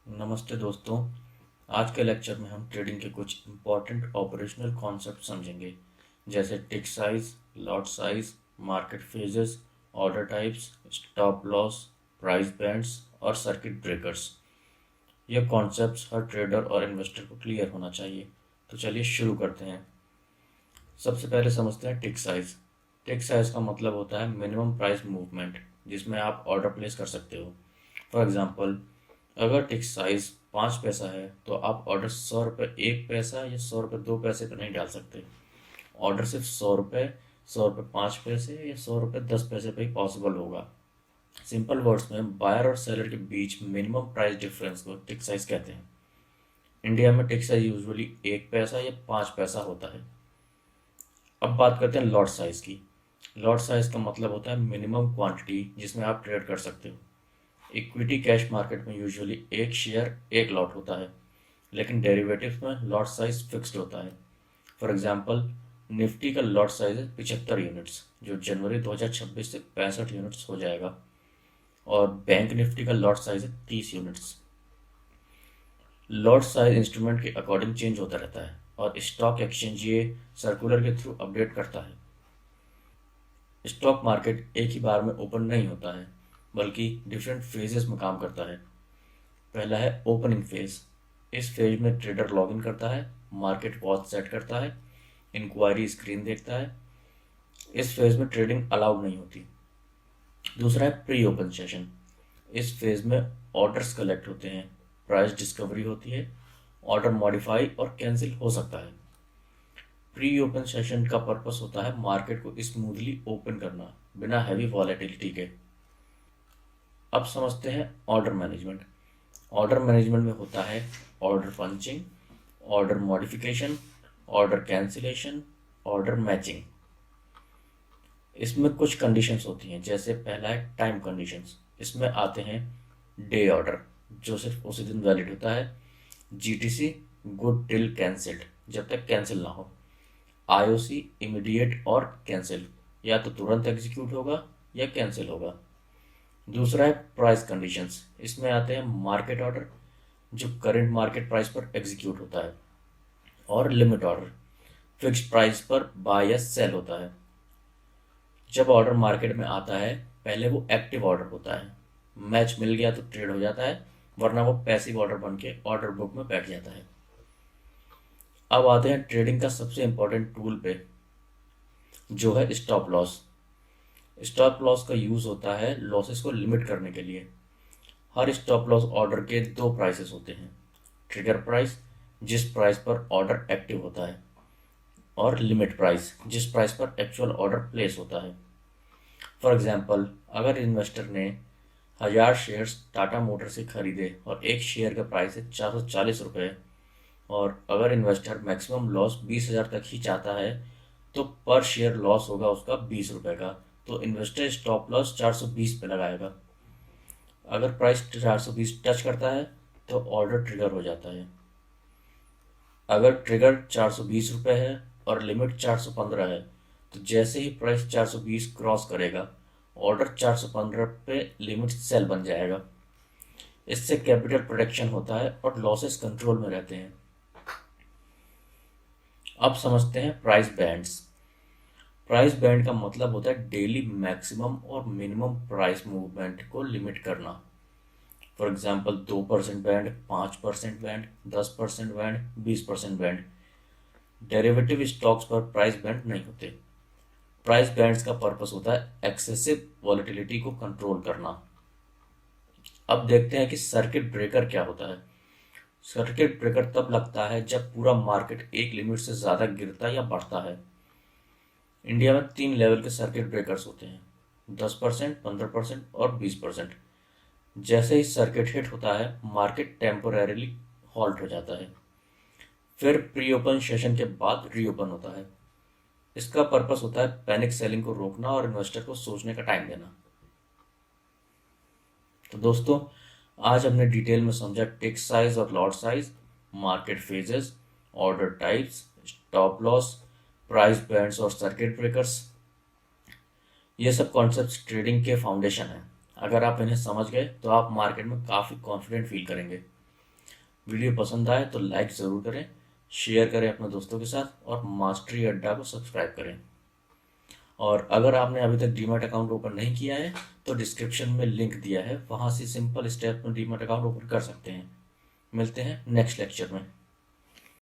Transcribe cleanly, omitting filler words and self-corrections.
नमस्ते दोस्तों। आज के लेक्चर में हम ट्रेडिंग के कुछ इम्पॉर्टेंट ऑपरेशनल कॉन्सेप्ट समझेंगे, जैसे टिक size, lot size, market phases, order types, stop loss, price bands और सर्किट ब्रेकर्स। ये कॉन्सेप्ट्स हर ट्रेडर और इन्वेस्टर को क्लियर होना चाहिए। तो चलिए शुरू करते हैं। सबसे पहले समझते हैं टिक साइज। टिक साइज का मतलब होता है मिनिमम प्राइस मूवमेंट, जिसमें आप ऑर्डर प्लेस कर सकते हो। फॉर एग्जांपल, अगर टिक साइज 5 पैसा है तो आप ऑर्डर 100 रुपये 1 पैसा या 100 रुपये 2 पैसे पर नहीं डाल सकते। ऑर्डर सिर्फ 100 रुपये, 100 रुपये 5 पैसे या 100 रुपये 10 पैसे पर ही पॉसिबल होगा। सिंपल वर्ड्स में बायर और सेलर के बीच मिनिमम प्राइस डिफरेंस को टिक साइज कहते हैं। इंडिया में टिक साइज यूजुअली 1 पैसा या 5 पैसा होता है। अब बात करते हैं लॉट साइज की। लॉट साइज का मतलब होता है मिनिमम क्वांटिटी जिसमें आप ट्रेड कर सकते हो। इक्विटी कैश मार्केट में यूजुअली एक शेयर एक लॉट होता है, लेकिन डेरिवेटिव्स में लॉट साइज फिक्स्ड होता है। फॉर एग्जांपल, निफ्टी का लॉट साइज है 75 यूनिट्स, जो जनवरी 2026 से 65 यूनिट्स हो जाएगा। और बैंक निफ्टी का लॉट साइज है 30 यूनिट्स। लॉट साइज इंस्ट्रूमेंट के अकॉर्डिंग चेंज होता रहता है और स्टॉक एक्सचेंज ये सर्कुलर के थ्रू अपडेट करता है। स्टॉक मार्केट एक ही बार में ओपन नहीं होता है, बल्कि डिफरेंट फेजेस में काम करता है। पहला है ओपनिंग फेज। इस फेज में ट्रेडर लॉगिन करता है, मार्केट वॉच सेट करता है, इंक्वायरी स्क्रीन देखता है। इस फेज में ट्रेडिंग अलाउड नहीं होती। दूसरा है प्री ओपन सेशन। इस फेज में ऑर्डर्स कलेक्ट होते हैं, प्राइस डिस्कवरी होती है, ऑर्डर मॉडिफाई और कैंसिल हो सकता है। प्री ओपन सेशन का पर्पस होता है मार्केट को स्मूथली ओपन करना, बिना हैवी वॉलेटिलिटी के। अब समझते हैं ऑर्डर मैनेजमेंट। ऑर्डर मैनेजमेंट में होता है order punching, order modification, order cancellation, order matching. इसमें कुछ कंडीशंस होती हैं, जैसे पहला है टाइम कंडीशंस। इसमें आते हैं डे ऑर्डर, जो सिर्फ उसी दिन वैलिड होता है। जीटीसी, गुड टिल कैंसिल्ड, जब तक कैंसिल ना हो। आईओसी, इमीडिएट और कैंसिल, या तो तुरंत एग्जीक्यूट होगा या कैंसिल होगा। दूसरा है प्राइस कंडीशंस। इसमें आते हैं मार्केट ऑर्डर, जो करंट मार्केट प्राइस पर एग्जीक्यूट होता है, और लिमिट ऑर्डर, फिक्स्ड प्राइस पर बाय या सेल होता है। जब ऑर्डर मार्केट में आता है, पहले वो एक्टिव ऑर्डर होता है। मैच मिल गया तो ट्रेड हो जाता है, वरना वो पैसिव ऑर्डर बन के ऑर्डर बुक में बैठ जाता है। अब आते हैं ट्रेडिंग का सबसे इंपॉर्टेंट टूल पे, जो है स्टॉप लॉस। स्टॉप लॉस का यूज होता है लॉसेस को लिमिट करने के लिए। हर स्टॉप लॉस ऑर्डर के दो प्राइसेस होते हैं। ट्रिगर प्राइस, जिस प्राइस पर ऑर्डर एक्टिव होता है, और लिमिट प्राइस, जिस प्राइस पर एक्चुअल ऑर्डर प्लेस होता है। फॉर एग्जांपल, अगर इन्वेस्टर ने 1000 शेयर्स टाटा मोटर से खरीदे और एक शेयर का प्राइस है 440 रुपये, और अगर इन्वेस्टर मैक्सिमम लॉस 20,000 तक ही चाहता है, तो पर शेयर लॉस होगा उसका 20 रुपये का। तो इन्वेस्टर स्टॉप लॉस 420 पे लगाएगा। अगर प्राइस 420 टच करता है तो ऑर्डर ट्रिगर हो जाता है। अगर ट्रिगर 420 रुपये है और लिमिट 415 है, तो जैसे ही प्राइस 420 क्रॉस करेगा, ऑर्डर 415 पे लिमिट सेल बन जाएगा। इससे कैपिटल प्रोटेक्शन होता है और लॉसेस कंट्रोल में रहते हैं। अब समझते हैं प्राइस बैंड्स। प्राइस बैंड का मतलब होता है डेली मैक्सिमम और मिनिमम प्राइस मूवमेंट को लिमिट करना। For example, 2% band, 5% band, 10% band, 20% band. Derivative stocks पर प्राइस बैंड नहीं होते। प्राइस बैंड्स का पर्पस होता है एक्सेसिव वॉलेटिलिटी को कंट्रोल करना। अब देखते हैं कि सर्किट ब्रेकर क्या होता है। सर्किट ब्रेकर तब लगता है जब पूरा मार्केट एक लिमिट से ज़्यादा गिरता या बढ़ता है। इंडिया में 3 लेवल के सर्किट ब्रेकर्स होते हैं, 10%, 15% और 20%। जैसे ही सर्किट हिट होता है, मार्केट टेम्पोरेरीली हॉल्ट हो जाता है, फिर प्री ओपन सेशन के बाद रीओपन होता है। इसका पर्पस होता है पैनिक सेलिंग को रोकना और इन्वेस्टर को सोचने का टाइम देना। तो दोस्तों, आज हमने डिटेल में समझा टिक साइज और lot size, market phases, order types, stop loss, price bands और सर्किट ब्रेकर्स। ये सब कॉन्सेप्ट्स ट्रेडिंग के फाउंडेशन हैं। अगर आप इन्हें समझ गए तो आप मार्केट में काफ़ी कॉन्फिडेंट फील करेंगे। वीडियो पसंद आए तो लाइक ज़रूर करें, शेयर करें अपने दोस्तों के साथ और मास्टरी अड्डा को सब्सक्राइब करें। और अगर आपने अभी तक डीमैट अकाउंट ओपन नहीं किया है तो डिस्क्रिप्शन में लिंक दिया है, वहाँ से सिंपल स्टेप में डीमैट अकाउंट ओपन कर सकते हैं। मिलते हैं नेक्स्ट लेक्चर में।